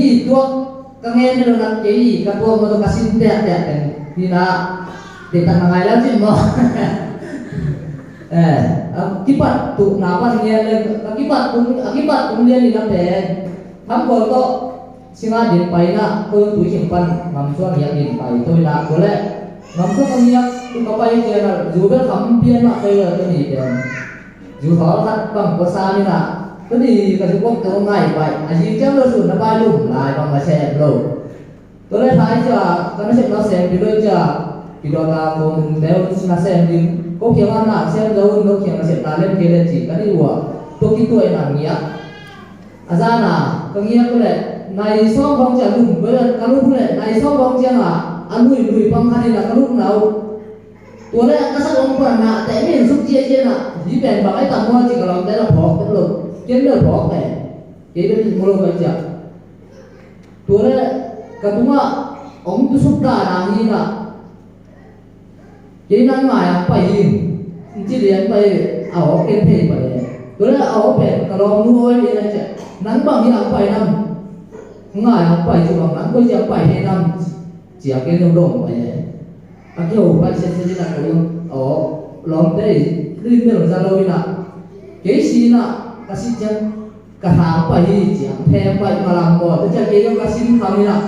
นี่ตัวกังเงินเรานักจีกับตัวมันต้องkasih tiap-tiap kan tidak tidak mengalir sih mau akibat tu napa dia akibat kemudian ni nampakทำคนก็สิงาดินไปนะก็ตุยเข็มปันนำส่วนอยากดินไปตัวนะก็แหละนำส่วนนี้ก็ไปเจอนะอยู่เป็นคำเปลี่ยนมาไปเลยตัวนี้เองอยู่เขาทัดบังภาษานี่นะตัวนี้ก็จะพวกตัวง่ายไปอาชีพเจ้าเราสุดนะไปลุ่มลายบางมาแชร์โลตัวแรกท้ายจะการเสพเราแสงไปด้วยจะกิโลกรัมคงเดี๋ยวสิมาแสงดินก็เขียนว่าหน้าแสงเราเราเขียนมาเสพตาเล่นเกลือจีกันดีกว่าตัวคิดตัวเองอย่างเงี้ยอาจารย์นะตรงนี้ก็เลยในช่องของจะลุ่มเวลาการลุ่มเลยในช่องของจะอันลุยบางครั้งนี่นะการลุ่มเราตัวแรกก็สักองค์ประมาณแต่ไม่เห็นสุกเจี๊ยนะที่เป็นบางไอ้ต่างว่าจริงเราได้เราพอกันเลยเจี๊ยเราพอแต่เจี๊ยเป็นมูลค่าจ้ะตัวแรกก็ตัวว่าองค์ตุสุดานาฮีนะเจี๊ยนั่นหมายไปยิงที่เรียนไปเอาเก็บเพลไปตัวแรกเอาไปกระลองนู้นนี่นะจ๊ะนั้นบางอย่างไปนั่งง่ายไปจุดบางนั้นก็จะไปให้นั่งเจียกันลงไปอาเกี่ยวไปเส้นที่นั่นก็ยังลองได้ลื่นเรื่องจะลอยนะเกี่ยสินะก็สิจะกระถางไปเจียแทงไปมาลังบ่แต่จะเกี่ยวกับสิ่งทำนี่นะ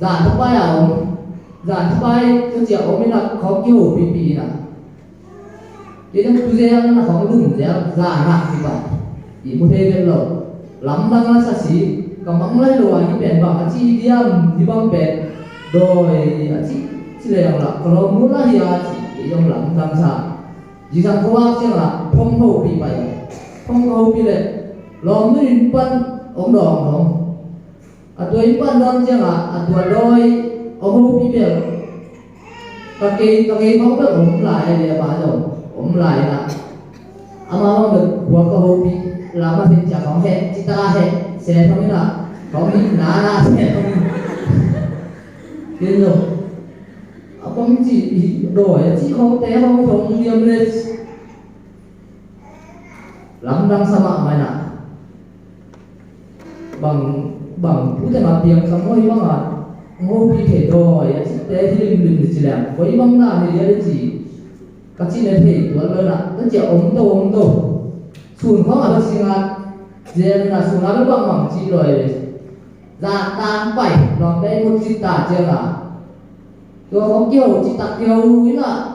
จานทุกใบเอาจานทุกใบก็จะเอาไม่นักเขาเกี่ยวปีนะjadi tujuan na kau dum dia zana tiba ibu heben lo lambang la sasi kamang lai lo ani pen ba aci diam di bang pen doi aci sile yang la kalau mula dia aci yang lambang sa jika kau aci la phong ho pi pa phong ho pi le lom ni pan ong dong dong atoi pan dong dia la atoi doi ong ho pi bel kaki kau be ong lai dia ba jo om lại là ama được buat ke hobi lama sejak kau he cita he saya tahu ni kau ni nana saya tahu gitu apa mesti doa ya sih kau teh kau dong diam les lambang sama mana bang putih mati yang semua ini banget hobi teh doa ya sih teh hilim di sini kau ini bang na ni dia sih các chị này thì tuấn lên ạ tất cả ống tổ sùn không ở đâu xin ạ giờ là sùn áo bằng bằng chị rồi ra tam bảy còn đây một chị tả chưa ạ tôi không kiểu chị tả kiểu ý là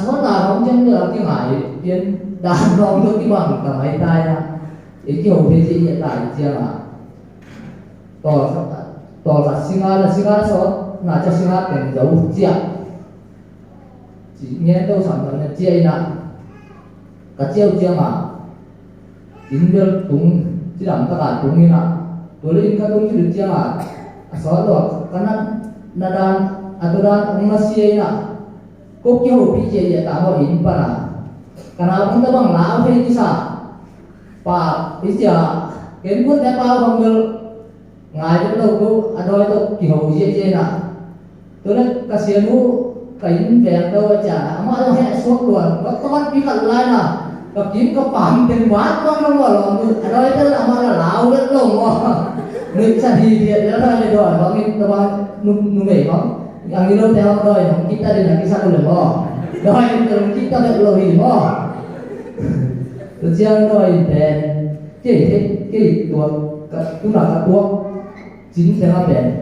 số là không chân được cái hải tiến đàn non được cái bằng cả máy tay ạ cái kiểu thế chị hiện tại chưa ạ tỏ là xin ạ số là cho xin ạ tiền dấu chị ạ chỉ nghe đâu sản phẩm là chia nè cả chiêu chia mà tính được đúng chỉ làm tất cả đúng như nào tôi lấy các đúng được chia mà số đó karena nadan aturan ông masih nè kok kêu bị chia ya tak mau impan à karena ông ta bang lao thế chứ sao pa bisa cái buat dia pa bang bel ngai cho đâu có adoi to kiểu chia nè tôi lấy kasihan lu kain vẹn đâu chả mà nó hệ suốt luôn nó con cái cận lai nào gặp chín có phẩm tiền quá con không bỏ lòng ở đây tức là mà là lão rất lồng người sẽ đi thiệt đó là để đòi có cái tao nung nghề có ăn đi đâu theo đòi nó kita đi là cái sao được bỏ đòi từ kita được rồi bỏ từ chiang đòi để cái tu là cái tuột chính theo bền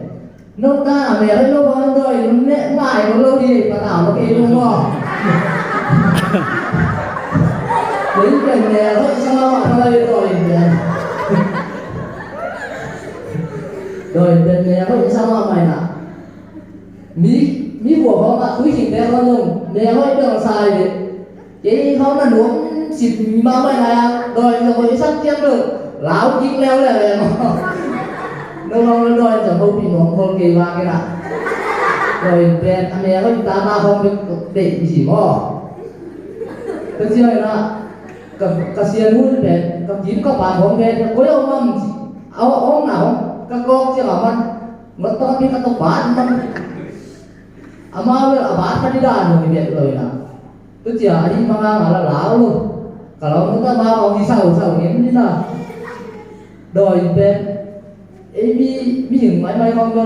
nó ta mẹ nó bao rồi nó nệ mãi nó lâu đi và đảo nó kia đúng không đến gần nè vậy sao mà đây rồi đến nè vậy sao mà mày nè mí của họ mà túi chỉnh đeo con dùng nè vậy đường xài đấy chứ không là nuống xịt bao mày này rồi sắp chiếm được láo chích leo này nó rồi chẳng không bị nóng không kỳ ba cái nào rồi đèn anh em có ta ba không được để gì mò cái gì này là cái xe nuôi đèn cái chín các bạn không đèn có đâu mà ông nào các con chưa bảo mình mất to đi các tộc bán mình ama bây giờ bán cái đi đàn rồi đèn rồi nào cái gì anh đi mang là láo luôn kalau kita mau đi sau nghiến thế nào rồi đèn มีหึงไม้ของก็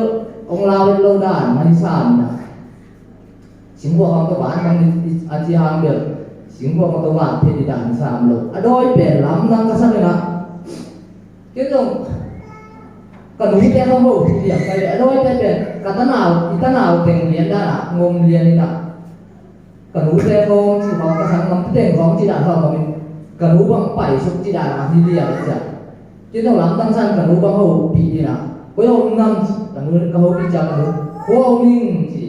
องลาวโลดานมันซ่านนะสิงห์พวกของตะวันมันอาจีหางเด้อสิงห์พวกของตะวันเพดิดานซ่ามโลอดอยเป็นลำนังก็ซั่นเลยนะเกี่ยวกับก็หนูแต่เขาบ่เรียกไปอดอยแต่เป็นกะตะนาวอีตะนาวแต่งเรียนได้น่ะงมเรียนนี่น่ะก็หนูแต่ของสิเขาก็ทั้งนำแต่งของจิดาเขาก็มีก็หนูบางไปสุจิดาที่เรียกจ้ะเกี่ยวกับลำตั้งซั่นก็หนูบางเฮาปีนี่น่ะก็เอานำก็หนูก็เฮาปีจักก็หนูโอ้นิ่งสิ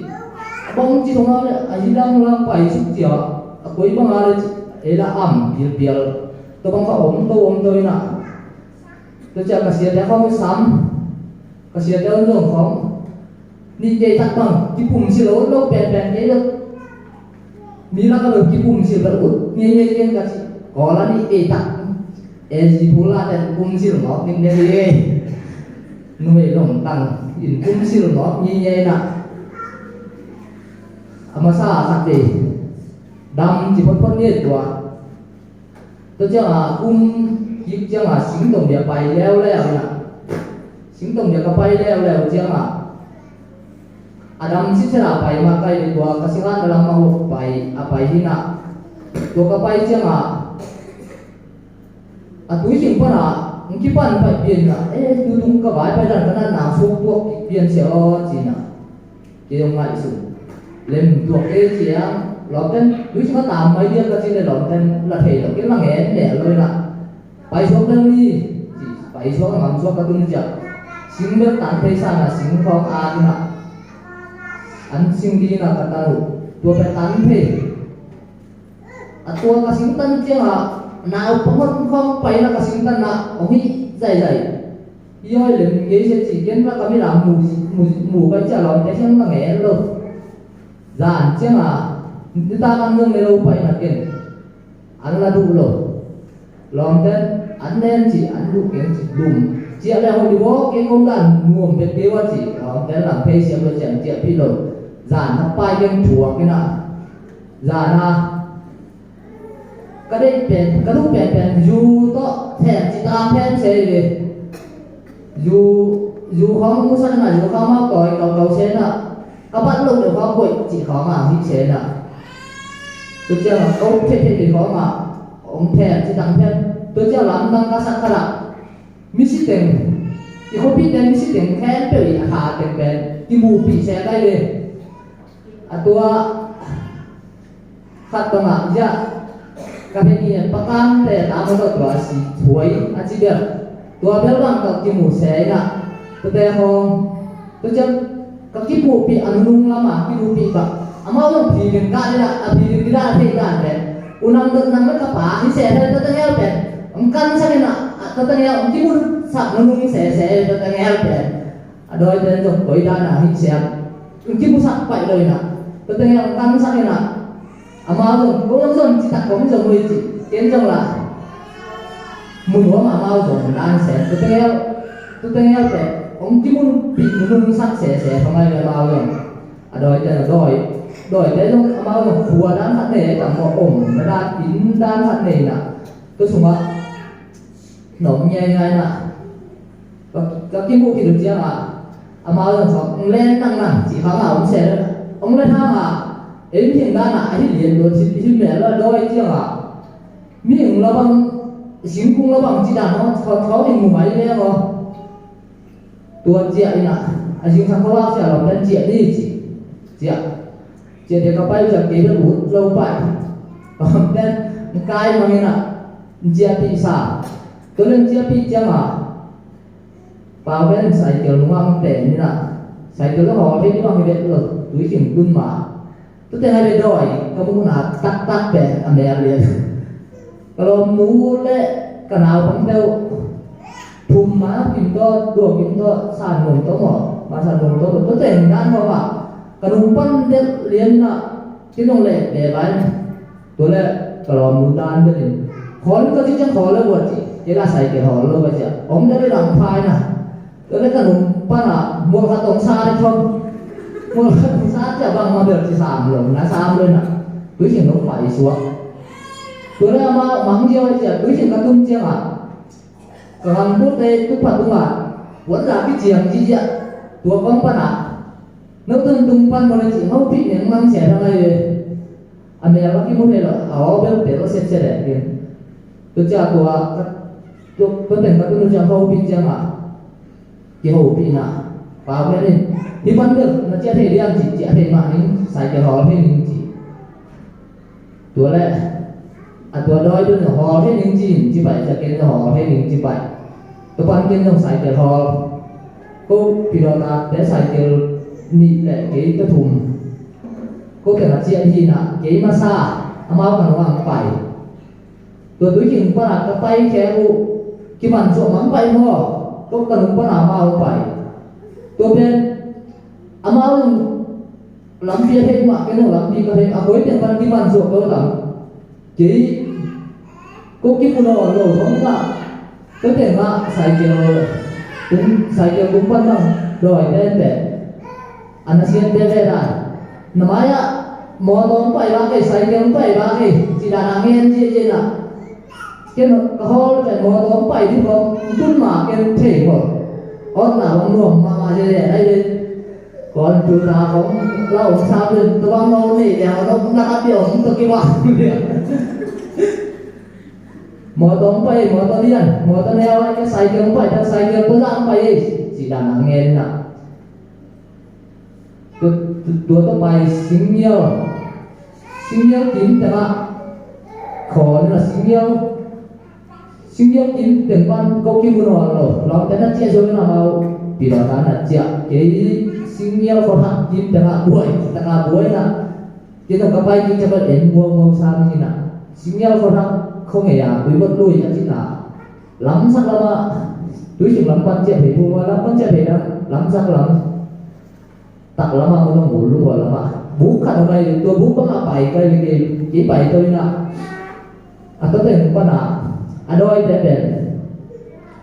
บางจิตของเราเนี่ยอายุดังลำไปสุดเดียวก็อีบางอะไรเอละอ่ำเปียลตัวบางเขาตัวน่ะตัวจะกระเสียแต่เขาไม่ซ้ำกระเสียแต่เรื่องของนี่ใจทัดบังที่ปุ่มสิโลแปลนๆนี่นี่ละก็เลยที่ปุ่มสิละอุดเงี้ยๆกันสิก่อนละนี่ทัดสิพูละแต่ปุ่มสิละเนาะนี่เลยหน่วยลงตั้งอินปุ่มสิละเนาะเงี้ยๆน่ะอามาซาสักดีดำจีบพ้นเนี่ยตัวเจ้ายิบเจ้าสิงตรงเดียวไปแล้วนะสิงตรงเดียวก็ไปแล้วเจ้าอาดำสิสระไปมาใกล้ตัวกสิงห์กำลังมาหกไปไปที่น่ะตัวก็ไปเจ้าตุ้ยสิงห์ปะมึงคิดว่าไปเปลี่ยนน่ะดูลุงก็ไปด้านนั้นหนาฟุกพวกเปลี่ยนเสียจีน่ะเกี่ยวกับสุดเล่มตัวเสียงหลอกกันดูสิมาตามไม่เดียวก็จะได้หลอกกันละเทหลอกกันละแง่เนี่ยเลยนะไปช่วงนั้นนี่ไปช่วงมันช่วงกระตุ้นจับสิ่งเรื่องตันเทศนะสิ่งของอาดีนะอันสิ่งดีนะกระตุ้นตัวเป็นตันเทตัวกระสิ่งตันเจ้าหนาวพมันของไปแล้วกระสิ่งตันนะโอ้ยใจย่อยเลยเกี่ยวกับสิ่งเกี่ยวกับการไม่หลับหมู่ไปจะหลอกแต่ช่างละแง่เลยZan cema kita akan mengelupai nakin Allah dulu lomden anden si andu ken si dum si ada ho diwo ke komdan nuom pe dewa si lomden la pe si lo chen tia pilo zan na pai ken thua kina zan na ka dei pen ka lu pen yu to then si ta pen se le yu khom mu san na yu khom ma koi kau se na các bạn lúc được có quậy chỉ khó mà đi chế là tôi chưa là câu thế thì khó mà ông thèm chỉ tăng thêm tôi chưa làm năng các sản phẩm mi sĩ tiền thì không biết tên mi sĩ tiền khen biểu hiện hạ tiền bền thì mù bị xe đây đi tôi phát công ạ dạ các bạn nhìn bắt cam để làm một cái gì thối chỉ biết tôi biết rằng cái mù xe là tôi thấy không tôi chưa kaki pupi anung lama ki pupi ba amao philin ka ila philin dira the ka de unang ka pa hi se ta ta ngel pe kan sa na ta ngel ki mun sa nung se ta ngel pe adoi den jong koi da na hi se ki mu sa pai doi na ta ngel kan sa na amao ko long son chi ta ko mi jong wi chi ken jong la mun wa ma amao jong dan se ta ngel pe ông chỉ muốn bị nung sắc sẽ không ai là bao giờ đòi thế trong bao giờ phùa đan thật này cả một ổn nó đan kín đan thật này nè tôi xuống á nóng nhẹ nè các cái bộ thì được chưa mà bao giờ ông lên năng chỉ khám mà ông sẽ ông lên ham mà ấy hiện đan là ấy liền rồi chỉ mẹ là đôi chưa mà miệng nó bằng xính cung nó bằng chỉ đàn nó khó thì ngủ máy lên rồiตัวเจียนี่นะอาจริงสังเขาว่าเสียเราเป็นเจียนี่เจียเดี๋ยวก็ไปจากที่เป็นหูเราไปเป็นกายมันนะเจียปีศาจตัวนั้นเจียปีเจียมาป่าวเป็นใส่เกี่ยวนุ่งมันเป็นนี่นะใส่เกี่ยวแล้วห่อที่ว่าให้เด็กเลยตุ้ยขิงขึ้นมาตัวแต่ให้เด็กด้อยก็มุ่งหน้าตัดเป็นอันเดียวเลยก็เราหมูเละกระหนาวพังเดียวทุ่มมากินก็ดวงกินก็สานหนุนตัวหมอมาสานหนุนตัวแต่งงานเพราะว่ากระดุมปั้นเด็กเรียนน่ะที่ต้องเล่เดี๋ยวไปตัวเล่กระลอมดูดานด้วยขอก็ที่จะขอแล้วบวชจีเวลาใส่เกี่ยวหอแล้วไปจ้ะผมจะได้หลังพายนะตัวเล่กระดุมปั้นอ่ะมัวขัดตรงซาได้ชมมัวขัดตรงซาจะบางมาเดือดที่สามหลงนะสามเลยนะตุ้ยเสียงน้องไฟสัวตัวเล่มาบังเจียวจ้ะตุ้ยเสียงกระตุ้มเจียงอ่ะกำลังพูดในทุกปัจจุบัน quấn ra cái chiềng chi vậy tua con pan à nếu thân tung pan mà chỉ hậu bị những mang xẻ ra này anh em cái môn này là áo bên để nó sẽ đẹp kìa tôi cha tôi tưởng các tôi cha hậu bị chăng à cái hậu bị nè vào cái này thì vẫn được nó che thể đi ăn chỉ che thể mà những xài cái họ thế những chỉ tua này tua đôi đứa họ thế những gì chỉ vậy cho cái họ thế những chỉ vậy tôi quan kiến trong xài cái họ cô bị đó là để xài cái nị lại cái thùng cô kể là chuyện gì nè cái massage mau càng hoàng phải tôi chừng có là cái tay khéo cái bàn ruộng mắm bay thôi cô cần có nào mau phải tôi bên mau lắm kia thêm mà cái nào lắm đi có thêm cuối tiền văn cái bàn ruộng tôi lắm chỉ cô cái phụ đồ đồ không cả có thể mà xài kiểu cũng quan trọng rồi nên để anh xem đây đây là namanya mau tong pai ba cái sai cái pai ba cái chỉ là nàng nghe gì là cái hol cái mau tong pai thì không tuân mà cái thể của on là bóng luồng mà gì đây còn chú là không lâu sao được tôi băng lâu này đèo nó cũng đã biểu không được cái bạn mau tong pai mau tong điên mau tong leo cái sai cái pai tôi ra pai chỉ là nàng nghe nè tôi bài sinh yêu tímแต่ว่าขอนี่là sinh yêu tím từng con câu kim nó rồi nó cái nó chia cho nó mau vì đó là chia cái sinh yêu con hạt tímแต่ว่าbuổi là cái nó cái bài kia cho bạn đến mua sao như nào sinh yêu con hạt không hề quý vật đuôi là chứ nào lắm sắc lắm ạ túi chừng lắm con chia phải mua lắm con chia phải lắm sắc lắm tak lama ko nang ulo wala ma bukan kay to bukan apa kay ki pai to na ato te pa na adoi te ben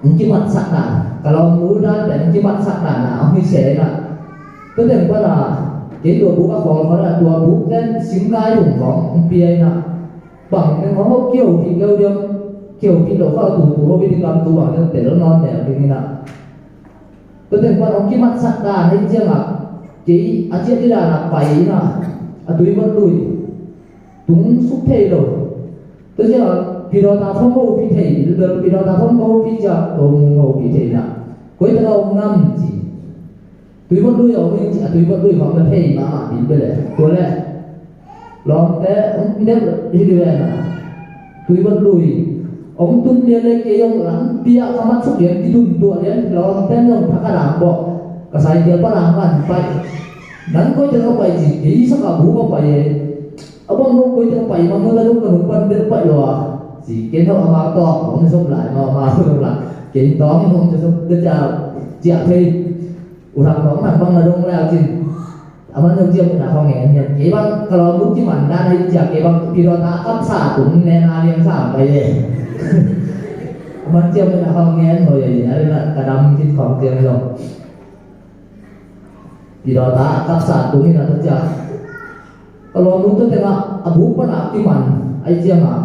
unki mat sak na kalau muda ben unki mat sak na ang se na to te pa na ki to buka ko na to buk den singai thung phong pi na bằng cái ho kiêu thì kêu điêu kiêu thì đồ kho tủ ho bi kam tu bằng te lo non ne ki na to te pa unki mat sak na hay chưa mà chỉ anh chị là phải là túi vẫn đuổi đúng xúc thế rồi tôi sẽ là vì đó ta không có bị thể được vì đó ta không có bị chặt không có bị thể nào cuối tháng ông năm chỉ túi vẫn đuổi ông ấy chỉ túi vẫn đuổi họ là thể mà bị bây giờ tôi lại lòng té ông biết đi đưa là túi vẫn đuổi ông tuân lên lên cái ông lắm bia các mắt xúc điện đi tuần tuần đấy lòng té ông thằng làm bộ cái sai dia pa lang kan pai dan ko tengok pai ji sa ka bu ko pai abang no ko tengok pai ma mo da lu kan pan de pai lo ji ke no ma to ông sop lại ma sop lại ke to ông sop de cha chia thi urang ko man bang la dong la ji aman no jiam na ho nge nya ke bang kalau lu ji man dan ai ja ke bang pi ro ta kap sa tung ne na liang sa pai de aman jiam na ho nge ho ye ya la kadam ji khom jiam lo di đó ta các sản cũng như là tất cả kalau nuntut tengah abu pernah timan aja mah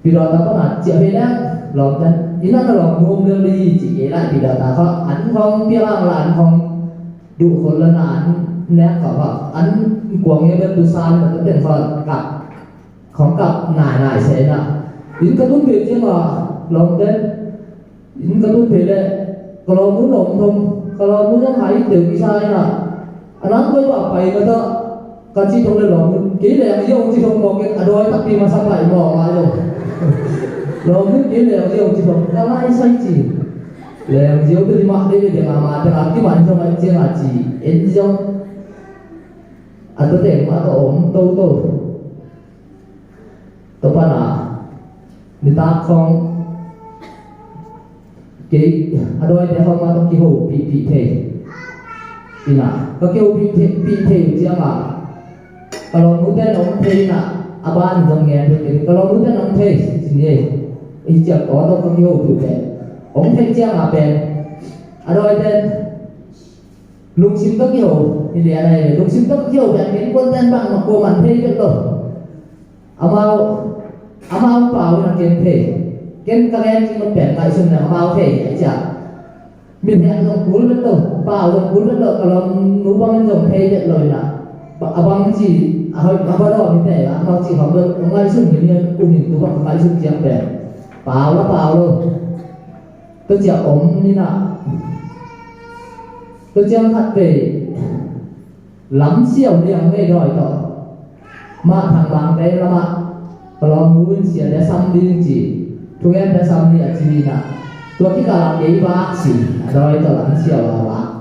di đó ta pernah chia beda lòng dan ini là lòng ngom dari chỉ là di đó ta có ảnh phong bia là ảnh phong đủคนละนานเนี่ยเขาว่าอันกวางเนี่ยเป็นตุสานมันเป็นคนกับของกับนายเสนาอินกระตุ้นเพลใช่ไหมลองเต้นอินกระตุ้นเพลเลยkalau muốn nộp thông kalau muốn hãy từ cái sai nè anh nói với bà phải người ta cần chi thông lên lòng kỹ lệ cái ông chi thông một cái đôi tắt đi mà sao lại bỏ mà rồi rồi biết kỹ lệ cái ông chi thông ta lại sai gì lệ cái ông đi mặc đi để mà để làm cái bản trong anh chưa là chỉ em trong anh có thể mà tổ ổn tô pa là người ta không cái đôi để họ mà trong cái hồ bị thể thì là có kêu bị thể chứ mà kalau muốn tên ông thể là aban trong nghe thì kalau muốn tên ông thể gì vậy ý chỉ có đâu có kêu bị thể ông thể chứ mà bên đôi tên lục sim các kiểu thì để này lục sim các kiểu để những con tên bằng mà cô mình thể biết rồi amau bảo là kiến thể cái các em chỉ một bẻ tại xuân là amau thể vậy chả Bin hẹn dòng cuốn lên đâu, bảo dòng cuốn lên đâu, kalau nú băng dòng thay đẹp lời nè, abang chỉ hơi apa đó như thế là abang chỉ học được, ông ai sung như cùng tú bằng ai sung chiang đẹp, bảo luôn, tôi chỉ ống như nào, tôi chiang thật về lắm siêu liền ngay rồi đó, mà thằng bạn đấy là mà kalau muốn xia để xăm đi chỉ, tụi em để xăm đi chỉ nè. Tua kita lagi vaksi, ada itu lansia lah.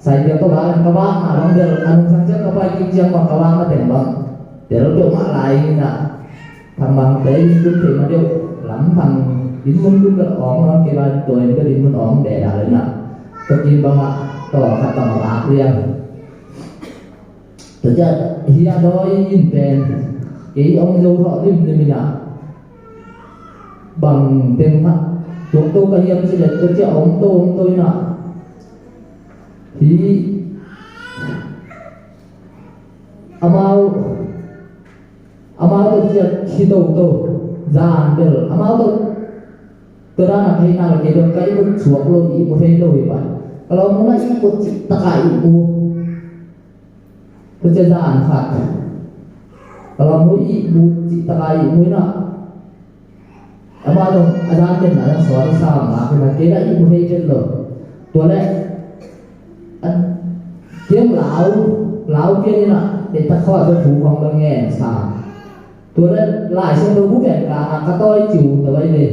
Saya dia tu bahan kawang, orang dia anu saja kapai kijang kawang ada tembang. Dia tu mak lain nak, thằng bằng để chúng thì mà điều lắm thằng đến muốn cũng được ổn nó kia ba tuổi cái đến muốn ổn để đã lên nè. Tất nhiên bằng ạ, tỏ khát tỏ bạc liền. Thực ra hiện đôi nhìn tiền cái ông dâu họ đi mình nè, bằng tiền mặt. Chúng tôi có hiểm sẽ được cho ông tôi nè thì amal tôi sẽ khi tôi giàn được amal tôi ra là thấy nào cái đường cái một chuột luôn ý một thế rồi vậy kalau muốn là một tất cả ibu tôi sẽ giàn phạt kalau muốn ibu tất cả ibu nè Amal azan din na sorry sama kung kaya ibu hejel lo tuale tiếng lão kia na để ta kho cho thủ phòng đang nghe sa tuale lại xem đâu bút bẹt cả cái tôi chịu từ đây đi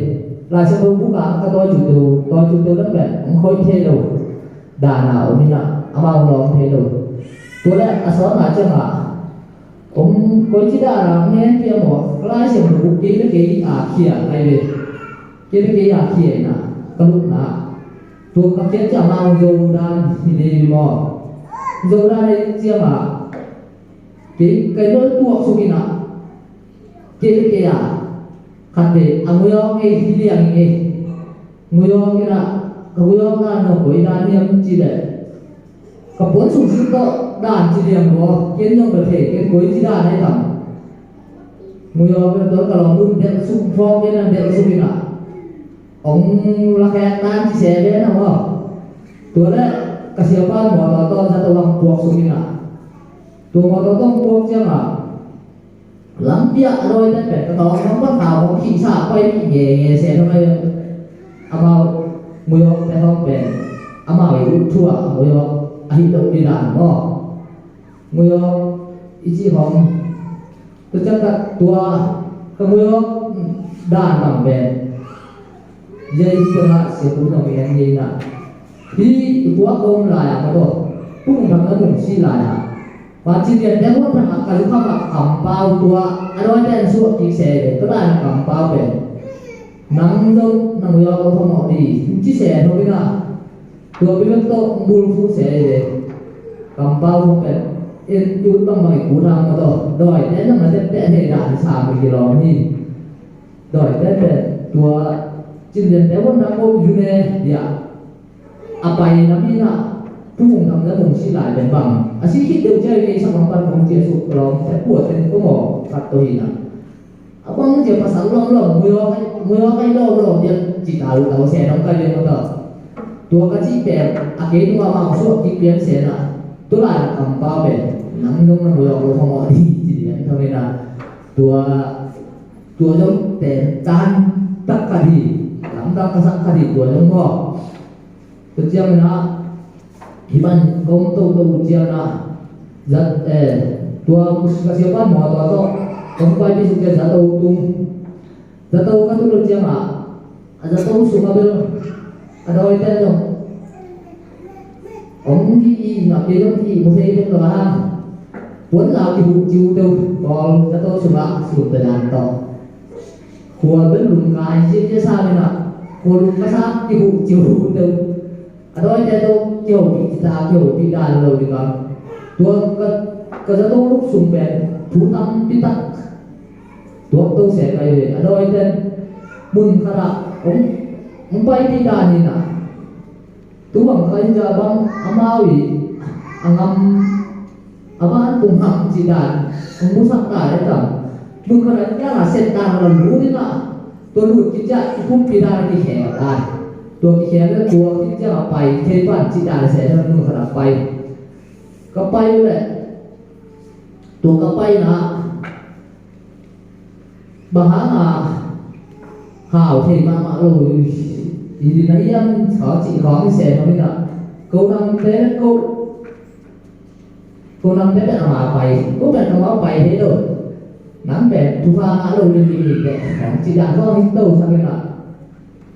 lại xem đâu bút cả cái tôi chịu từ đất bẹt không khôi thế đâu đà nào đi na Amal lòng thế đâu tuale asal ngaca nggak ông coi chỉ đã làm nghe tiếng một lại xem đâu bút kia cái kia cái gì cái kia nè cái lúc nè tôi các kiến chả mau dầu đan thì đi mò dầu đan này chia mà cái nơi tuột xuống nè cái khăn để người ông nghe thì đi ăn nghe người ông cái nè người ông đan nó quấy đan niệm chỉ để cái bốn sủng sinh đó đan chỉ điểm của kiến trong cơ thể cái quấy chỉ đan này thằng người ông cái đó kalau muốn để sủng phong cái này để sủng nè ông là cái nan chia sẻ đấy nào không? Tôi đấy kesiapan motor satu orang buat sumina. Tu motor tu buat siapa? Lampia rồi đấy phải có nó bắt đầu có khí xả quay nhẹ xe thôi mà amal mùi hộp phải không bền amal bị út thua mùi hộp ahit đâu đi làm đó mùi hộp ý chí không tôi chắc là tua cái mùi hộp đàn bằng bền jadi tengah sepuluh yang ini nak, di buat kaum layak atau pun orang kaum si layak. Wajib dia pun nak kalau kamu kampau tua, ada yang suat kisah, tu dah kampau ber. Nang tu nang yo kau mau di, kisah tu bina. Tua bina tu bulfu seh, kampau ber. Itu bang bagi kurang atau doi, dia nak ada dah sama kilo ni. Doi dia tua Chính tewan na ko yune ya apai nami na tung tham na tung si lại ben bang asi hit deu chơi cái sang pan kong chia su long te puat ten ko mo kat to hina abang je pasal long muyo kai lo dia chỉ tahu se dong kai le mo tua ka chi pe ake tu ma so ki pian se na tu la kam pa be nang dong na muyo lo mo di ji dia thau na tua jong te tan tak ka hi Anda kasak tadi dua jengkok. Ujian na iman kaum tu ujian na zat dua kesiapan mau atau kamu di suka jatuh kan tu ujian na ada tahu sumabil ada itu dong. Ông đi nak dia dong di musik itu lah. Pun lah diujiu tu kalau jatuh sudah jatuh. Kuat belum kaji je sana nak. Kalau pasal diujiu tu, ada itu jauh kita jauh tidak lalu juga. Tua kerja tu lup sumber, tutam pitak. Tua tu saya kaya, ada itu mun kara, umpai tidak ni nak. Tuang kaya jabang amawi, angam apa tungham jidan, umusak kaya tam. Mun kara dia setan lalu ni nak. Tua lu kita pun tidak di heran. Tua kita tua ที่จะเอาไปเทปั้นจิตาเสนมือขนาดไปก็ไปแหละตัวก็ไปนะบางหางหาวเทมาเลยทีนี้ยังเขาจีของที่เสนเขาไม่ได้กูนำเต้กูนำเต้เป็นมาไปกูเป็นเขาไปให้ดูน้ำแบบทุกฝ่ายเราเรียนดีแต่ของจิตาก็ไม่โตสักขนาด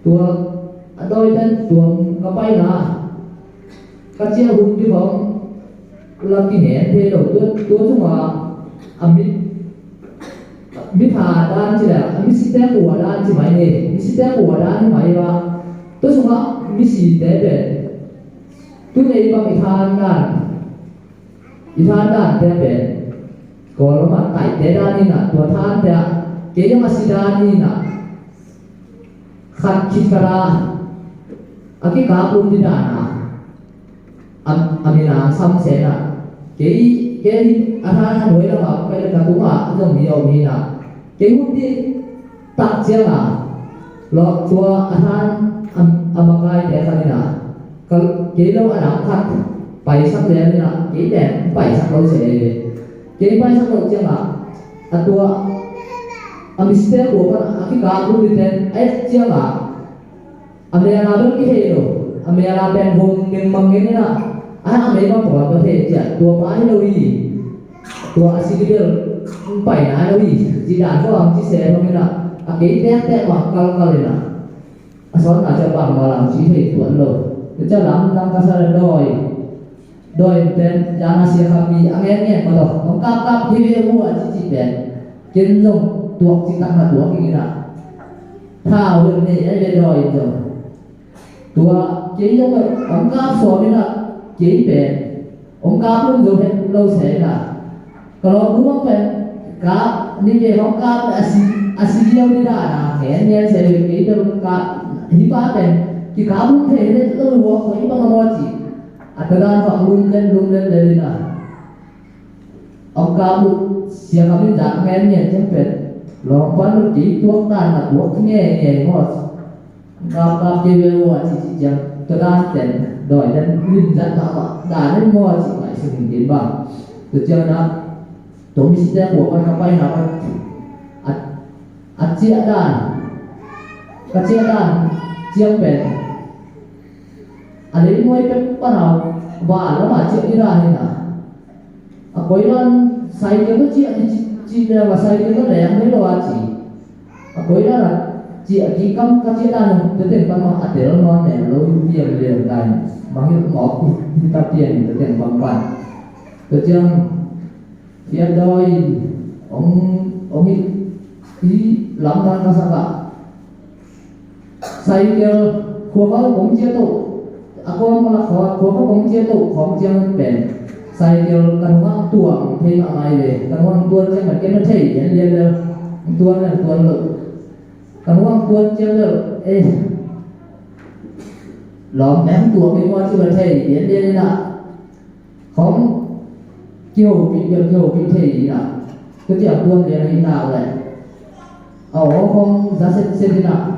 ตัวโดยนั้นตัวก็ไปนะก็เชื่อหุ่นที่ผมเรากินเห็นเทโดตัวช่วงว่ามิถาด้านที่แหละมิสิเตหัวด้านที่หมายเนี่ยมิสิเตหัวด้านที่หมายว่าตัวช่วงว่ามิสิเตเป็นตัวในบางอิทานด้านแต่เป็นก็เรามาไต่แต่ด้านนี้นะตัวท่านแต่เกี่ยวกับสิด้านนี้นะขัดคิดกระ Aki kapun di dana, amina sam sena, kei aran hoi la mak pai la kuha jong hiyo mina, kei hundi tak jela, lo tua aran amakai de kalina, kal kei lo anak kat pai sak le mina, kei den pai sak lo se, kei pai sak lo jela, atua amiste ko kan aki kapun di den jela. Amerika berki hero, Amerika ben home yang mangin na, Amerika buat berhenti, tua pai loi, tua asing dia, pai na loi, jidan ko ang jise loi na, akai teh makal kali na, asal aja bang malam jise tuan lo, kerja lam kasar doi ben jangan sia kami, angin malah, kap hiwe buat jiji ben, jenjong tuak cita na tuak ini na, tahu ni ada doi tu. Tua chỉ giống như ông cá sò này là chỉ về ông cá cũng dùng hết lâu sẽ là kalau đúng không phải cá như vậy ông cá là asidil đi ra là hẹn nhau sẽ được cái đâu cá hiếp á về thì cá cũng thế đấy lâu quá mấy bao lâu chỉ adalah họ luôn lên đây là ông cá cũng siapa kami tak hẹn nhau chẳng phải lo quan chỉ tuốt tan là tuốt nghe ngọt Ngap kewe wa ci jang teran ten doi dan lim dan ta da den mo ci mai sing din ba to jang na to mi si ta ko ka pai na at ci dan ka ci dan jiang ben ale moi pe pa na wa la ma ci ni ra ni na a koi ran sai ke ci da wa sai ke da yang ni lo wa ci a koi ra chị chỉ công các chị đang thực hiện bằng mặt để nó để lối tiền liền này bằng những ngõ thì tập tiền thực hiện bằng bản từ chương phía đôi ông ý lắm đang có sao cả xây kia khu có cũng chia tụ cô mà là khu có cũng chia tụ không chương bền xây kia cần hoang tuồng thêm mà này về cần hoang tuôn cho mình cái nó thể hiện liền tuôn là tuôn lực cần hoang tuôn chưa được lõm bém tuồng cái con chưa thể hiện lên là không chiều bị thể gì nào cái chuyện tuôn thì là như nào vậy không giá xem thế nào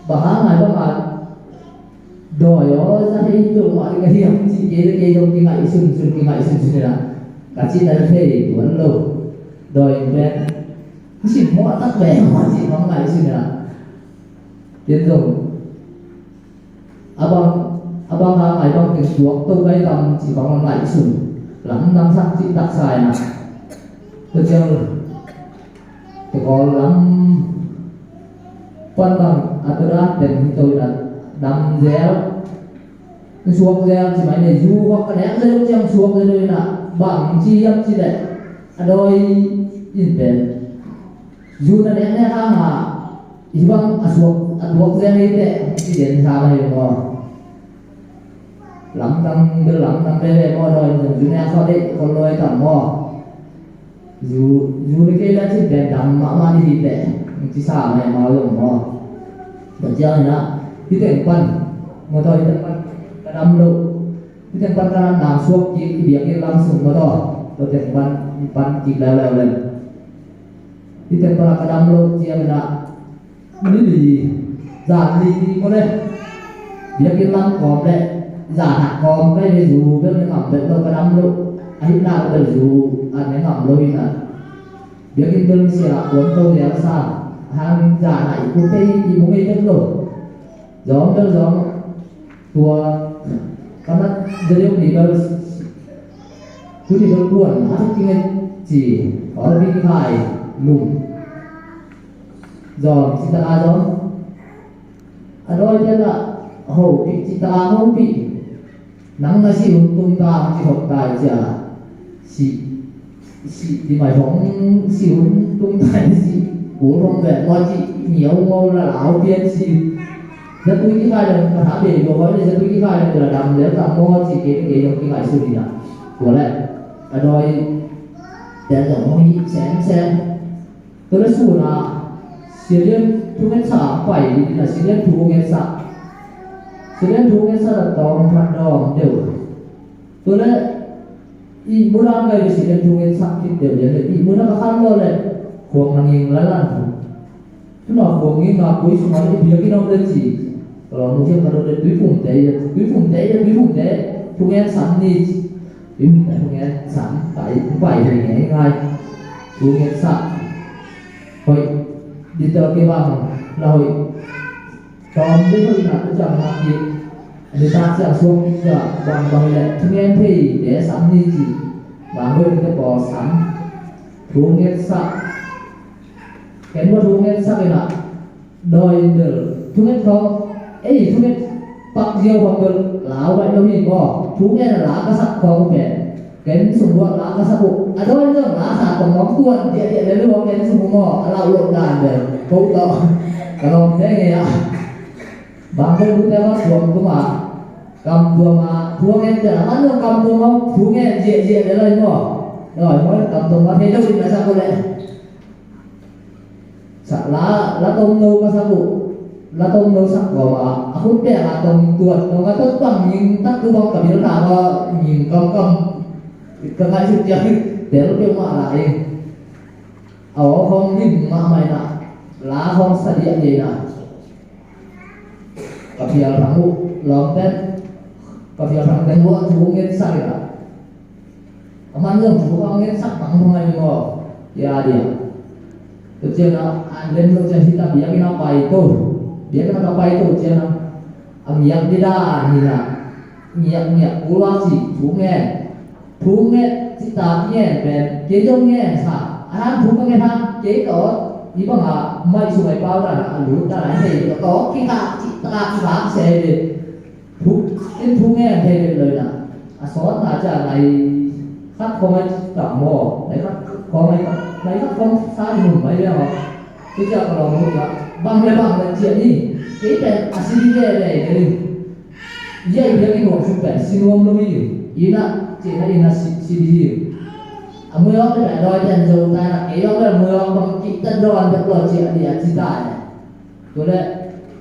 bà ngày đó mà đòi nó ra thấy tụi mọi cái hiểm chỉ kế cái giống cái ngại sừng này là cả chị đã thể tuôn lâu đòi về chỉ mua tắt về mà chỉ có ngày xin là tiền dùng abang hai bang tiền chuộc tôi gây tầm chỉ có ngày sủng lắm năm sắc chỉ đặt xài nè tôi chơi thì có lắm quan tâm tôi đã tiền tôi là đâm réo chuộc réo chỉ mấy này du hoặc cái ném rơi trong chuộc rồi là bằng chi âm chi đấy đôi in tiền dù là đến đây mà ibang asuak gen iteiden sa ba mo lam tang de mo doi dù ne so de ko loi tam mo dù ne ke la chi den dam ma ni ite chi sa mai ma lo mo ba ja na ti ten pan mo doi ten pan kadam lo ti ten pan kadam na suak ji biak ke langsung mo do ten pan ji la lên di tempat kadang lo dia nak beli, jadi di mana việc cái lăng cọp đấy giả hạt cọp cái để dù biết cái ngầm được đâu có đâm đâu anh nào có dù anh cái ngầm lôi nè việc cái đơn sẽ là cuốn câu đéo sao hàng giả này cũng thấy đi muốn nghe thêm rồi gió tua karena jadi di dalam tu di dalam buan atau tinggal chỉ có đi khai lùm giòn kita giòn đôi chân là hậu bị kita không bị nắng là siêu tung ta chỉ học tài chả si thì mày phóng siêu tung tài si bố không về lo chị nhiều ngô là áo biên si rất quý cái khai là thả bể của gói này rất quý cái khai là đầm nếu tạm mua chỉ cái dòng cái khai xưa đi nào của lại đôi để dòng không ít xem tôi đã sửa là xưa liên thu ngân xã phải là xưa liên thu ngân xã là tóm phạt đòn đều tôi đã ý muốn làm cái xưa liên thu ngân xã thì đều để ý muốn làm cái khăn rồi khuôn là nhìn là chúng nó khuôn nhìn là cuối cùng nó đi cái nông dân gì kalau mungkin kalau ada duit pun thu ngân sản đi thu ngân sản phải thì nghe ngay thu ngân sản rồi đi tới cái bằng rồi còn cái hơi nào cũng chẳng làm gì người ta sẽ xuống giờ bằng lệ thu ngân thì để sản đi gì và hơn cái bò sản thu ngân sản cái mà thu ngân sản này là đòi được thu ngân không ấy thu ngân bạc diêu hoặc được lão vậy đâu gì có thu ngân là lá cá sặc không kể cái sùng ruộng lá cá sặc bộ đôi nước lá sạc còn móng cuộn địa đấy luôn cái sùng mò lão lộn đàn để câu tàu kalau thế nghe à bang tôi cũng theo ruộng cũng mà cầm ruộng mà thu ngân để là ăn cầm ruộng không thu ngân địa đấy lên mò rồi mới cầm ruộng mà thế đâu thì là sao cô lệ sạc lá tôm nâu cá sặc bộ là tôm nấu sắc của hút bẹ là tôm tuột nó có tốt bằng nhưng tắt cứ bong cả biết là có nhìn cầm cái hai chục tiền để nó kêu mà lại ở không nhìn mà mày nè lá không sạch điện gì nè cà phê thằng mụ lồng tết cà phê thằng tết mua chú nghe say à mà nước chú không nghe sắc bằng không ai mà ya dia tu cina lên lúc chơi kita biar kita apa itu dia kena apa itu cina yang tidak ni là yang pulau si thu nghe kita nghe về chế trong nghe sao thu nghe tham chế đó như bằng là mấy số mấy bao là lúa ta lại thì có cái cả ta bán xe để thu nghe thì lời là số là trả này khách không ai tạm mò đấy khách không ai lấy khách không sai mùng mấy đứa họ bây giờ còn một là bằng là chuyện đi cái này xin về để dây cái ngõ chụp bẻ xin ông luôn đi ý là chỉ là xin đi mưa ông cái đôi chân dầu ta là cái ông là mưa ông bằng kỹ tân đoàn được rồi chuyện đi chỉ tại rồi đấy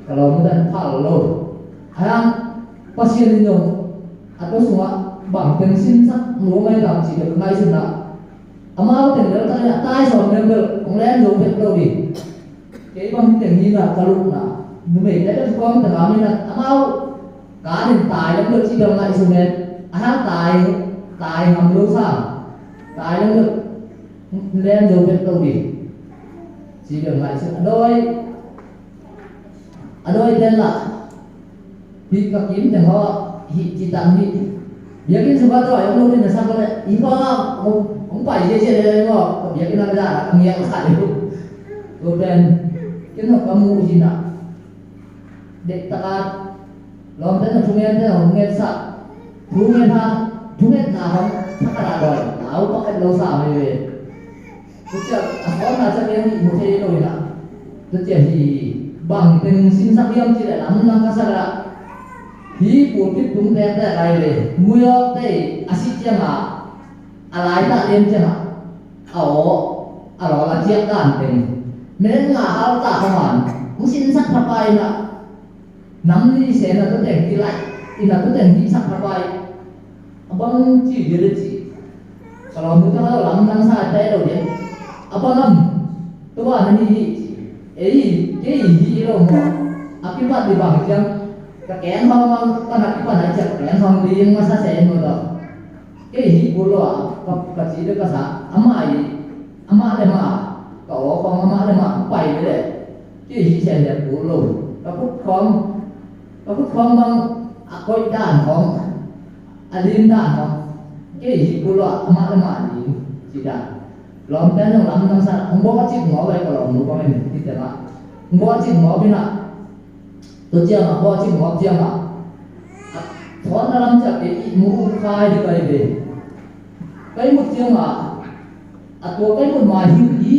kalau muốn dan phal lo ayam pasien ini atau semua bang pensin sak mua mấy đồng chỉ được ngay xin đó mau tiền nữa ta tai sòn nên được ông lên dùng việc đâu đi cái bằng tiền như là ta lúc là mình đấy có con thằng nào là mau cá đến tài nó được chỉ được lại dùng nên tài ngầm lâu sao tài nó được lên dùng việc đâu đi chỉ được lại xin đôi tên là thì các kiếm thì họ chỉ tạm đi việc cái số bao tuổi ông luôn là sao con lại ý ông phải gì chuyện này mà việc cái nó ra nghe nó xài luôn rồi bên cái nó có mũ gì nào để ta làm thế là chúng em thế nào nghe sợ chúng em nào không thắc là rồi áo có cái lâu sao về tôi chưa có là sẽ đến một thế rồi nè tôi chỉ thì bằng tình xin sắc liêm chỉ để lắm năng cái sao là hi buồn biết đúng đen thế này về mưa đây axit chăng à lại ta lên chăng à đó là chiếc đàn tình nên là hao ta không hẳn cũng xin sắc thắp bay nè nắm đi sẽ là tôi thành cái lại thì là tôi thành cái sắc thắp bay abang chỉ dia chỉ kalau kita tahu lắm năng sai thế đâu đấy abang lắm tôi bảo là gì cái gì đâu mà akibat di bang chăng ka ken hong ka nak pa na chak ken hong ding ma sa sen mo do ke hi bulo ka chi de ka sa ama le ma ka o khong ama le ma pai be le ke hi chen le bulo ka phut khong bang a koi dan khong a lin dan khong ke hi bulo ama le ma ni chi da lom ten nong lam nang sa ong bo chi ngo ba ka lom nu ba men ti ta ma bo chi ngo bi na to chia ma bo chi ngo chia ma thon na lam cha ke mu khai di kai be kai mu chia ma a to kai mu ma hi bi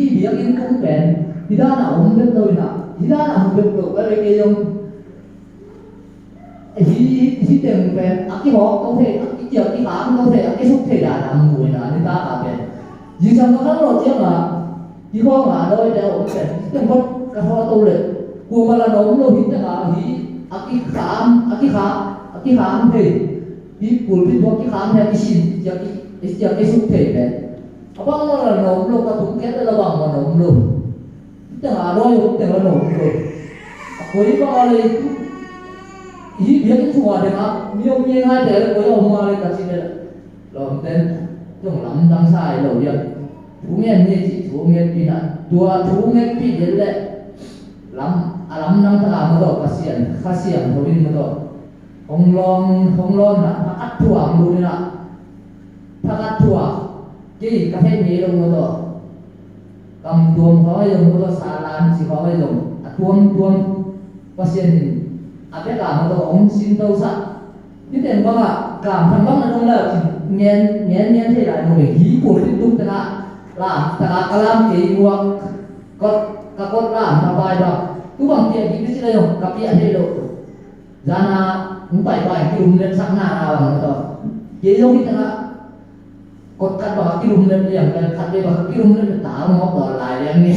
in tung pen hi da na ong be toi na hi da na ong be to ba le ke yong hi tem pen a ki ho to the a ki chia ki ha to the a ki suk the da na mu na ni ta ka be yi chang nó lo chia ma hi ho ma doi de ong pen tem ko ka ho to le ku ma la no lo hi ta ma hi a ki kham the hi pul bi bo ki kham the ki sin ja ki suk the be abang la no lo ka tum ke la bang ma no lo ta ma lo yo te la no lo ko hi ba le hi bi ki thua de ma mi yo mi ha de ko yo ma le ka chi de lo ten tong lam dang sai lo ya thu nge ni chi thu nge pi na tua thu nge pi de le lam alam nang ta ma do khasian ho bin ma do hong lon na pakat thuang lu ni na pakat thua ki ka he ni lo ma do kam tuam ho yo ma do salan si ho yo a tuam pasien a be ka ma do ong sin do sa ni ten ba ga kam than bang na dong la ngen thế lại một hí của liên tục ta làm ta kalam ke buat kot làm ta bai ba tu bang dia di sini yo kapia he lo jana umpai ki rumlen sakna awang to ye yo kita kot kat ba ki rumlen yang kat be ba ki rumlen ta mo do lai yang ni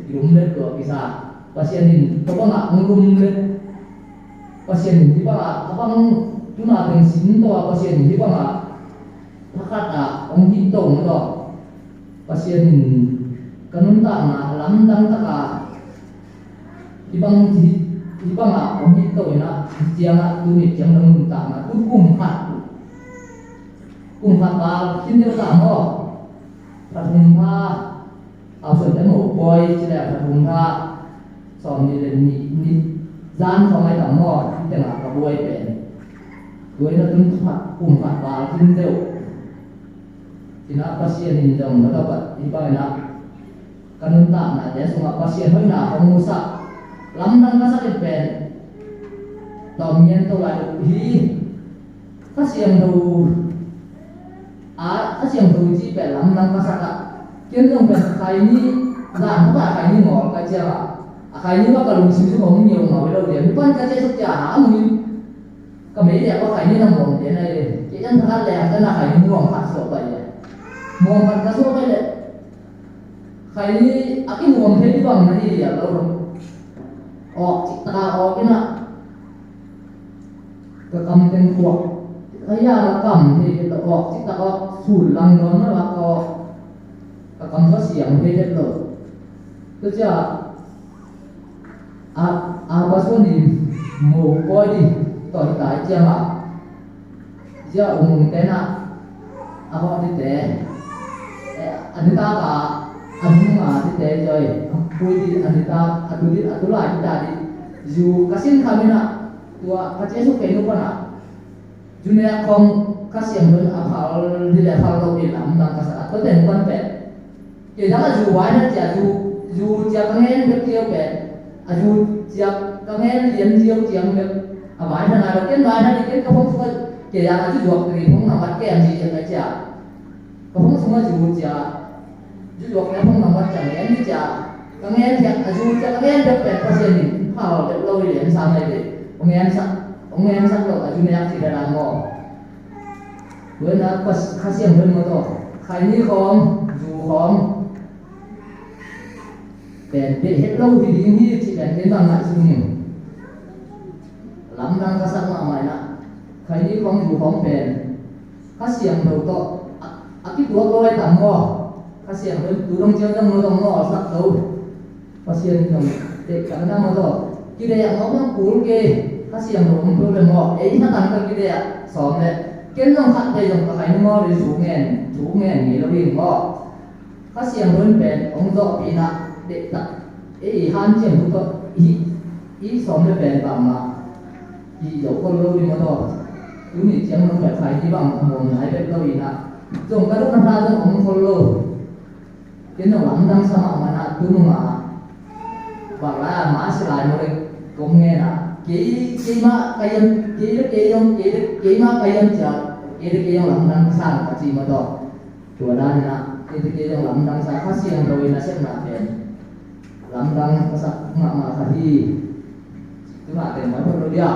ki rumlen ko bisa pasien ni to ba rumlen pasien ni ba abang tu na teng sin to pasien ni ba pakat ong hitong to pasien kanun ta na lam dang ta ka ibang ong hitong na siang tu ni siang nang ta na tu kum phat ba kin de ta mo pathum tha a so de mo boy chi la pathum tha som ni le ni zan so mai ta mo te na ka boy pen boy na tun phat kum phat ba kin de ina pasien ni dong na dapat iba na kanun ta na de sunga pasien hoi na hong musa lam nang ka sakit pen tom yen to la hi pasien do pasien do ji pe lam nang ka saka ken dong pen khai ni dan ba khai ni ngol ka cha khai ni ba ka lu sim sim hong nhiều ngol lo de pan ka che suk cha ha mu ka me de ba khai ni nam mong de nai de che jan tha le ka na khai ni ngol phat so ba muang kan kaso ba le khai ni aki muang the di bang na ni ya lo ok ta ok na ka kam ten ko aya la kam he to ok ta ok sul lang non na la ko ka kam sa siang he de lo to cha ba so ni mo ko di to tai cha ma ja te na abo di te anita ka anuma ti te joy pui di anita atula kita di ju kasin kamina tua kace su penu pana junia kong kasih don apal di level lo di lam dang kasa to ten pan pe ke dang ju wai na ja ju ja kangen be tio pe aju ja kangen lien jiu jiang be a wai na lo ken wai na di ken ka phong ke ya aju duak tri phong na bat ke an ji ja ja ka phong sunga ju ja jual cái phong nằm bắt chẳng én chứ các nghe thì dù cho các nghe được về phát triển hào được lâu đến sau này để ông nghe sắc độ ở chung nhà thì là làm ngõ với nó có khá xiêm hơn một tổ khai như không dù không để hết lâu thì đi như chỉ để đến bằng lại chung lắm đang có sắc mà mày nè khai như không dù không bền khá xiêm đầu tổ cái tuổi tôi tầm ngõ pasien tu dong jang dong dong no sak do pasien dong te kana mo do ki de yang ngom pul ke ถ้าเสียงผมเพิ่มหมอถ้าตั้งกันกี่เดียสองเนี่ยเกินต้องขัดไปตรงกับใครหมอหรือสูงเงินมีแล้ววิ่งหมอถ้าเสียงเพิ่มเป็นองค์โตปีน่ะเด็กตัดหันเสียงก็สองเนี่ยเป็นบางมาหยกคนรู้ดีมาต่ออยู่นี่เสียงมันแบบใครที่บางมองหายแบบเราอีน่ะจงกระดุมน้ำตาจงองค์คนรู้เกินต้องหลังดังสมัครมันนะตุ้มมาบางละมาสลายมาเลยกงเงินนะkima kayan kima kayan siya kayong lamdang sa kasi mo to wala na kayong lamdang sa kasi ang gawin na siya natin lamdang sa mga kahi ito natin may pagludia